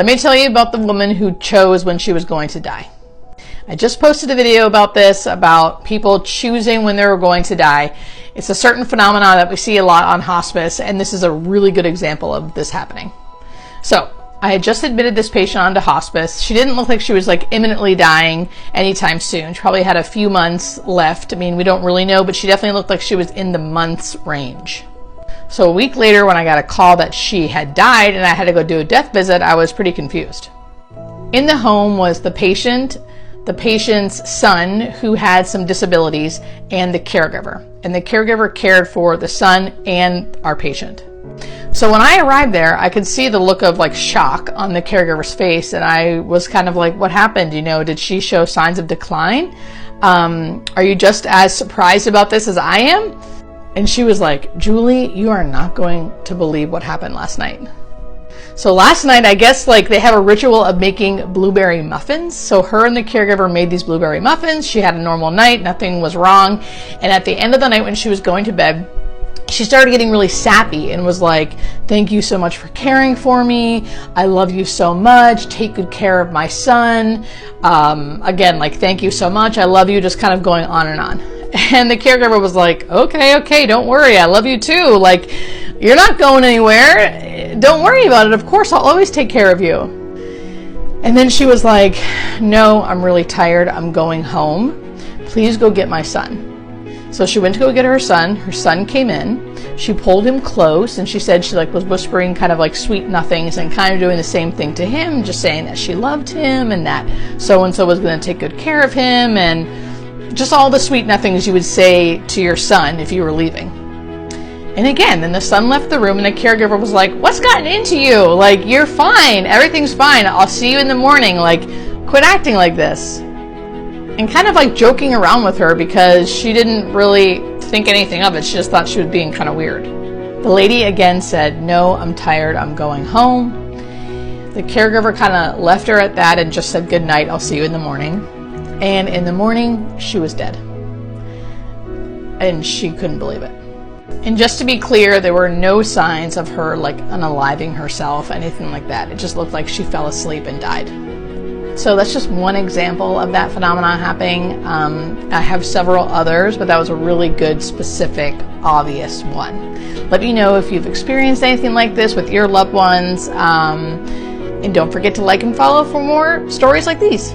Let me tell you about the woman who chose when she was going to die. I just posted a video about this, about people choosing when they were going to die. It's a certain phenomenon that we see a lot on hospice, and this is a really good example of this happening. So, I had just admitted this patient onto hospice. She didn't look like she was like imminently dying anytime soon. She probably had a few months left. I mean, we don't really know, but she definitely looked like she was in the months range. So a week later, when I got a call that she had died and I had to go do a death visit, I was pretty confused. In the home was the patient, the patient's son who had some disabilities, and the caregiver. And the caregiver cared for the son and our patient. So when I arrived there, I could see the look of like shock on the caregiver's face, and I was kind of like, what happened? You know, did she show signs of decline? Are you just as surprised about this as I am? And she was like, Julie, you are not going to believe what happened last night. So last night, I guess like they have a ritual of making blueberry muffins. So her and the caregiver made these blueberry muffins. She had a normal night, nothing was wrong. And at the end of the night when she was going to bed, she started getting really sappy and was like, thank you so much for caring for me. I love you so much. Take good care of my son. Again, like, thank you so much. I love you. Just kind of going on and on. And the caregiver was like, okay, don't worry. I love you too. Like, you're not going anywhere. Don't worry about it. Of course, I'll always take care of you. And then she was like, no, I'm really tired. I'm going home. Please go get my son. So she went to go get her son. Her son came in. She pulled him close, and she said she like was whispering kind of like sweet nothings and kind of doing the same thing to him, just saying that she loved him and that so-and-so was going to take good care of him, and just all the sweet nothings you would say to your son if you were leaving. And again, then the son left the room, and the caregiver was like, what's gotten into you? Like, you're fine. Everything's fine. I'll see you in the morning. Like, quit acting like this. And kind of like joking around with her because she didn't really think anything of it. She just thought she was being kind of weird. The lady again said, no, I'm tired. I'm going home. The caregiver kind of left her at that and just said, good night. I'll see you in the morning. And in the morning, she was dead. And she couldn't believe it. And just to be clear, there were no signs of her like unaliving herself, anything like that. It just looked like she fell asleep and died. So that's just one example of that phenomenon happening. I have several others, but that was a really good, specific, obvious one. Let me know if you've experienced anything like this with your loved ones. And don't forget to like and follow for more stories like these.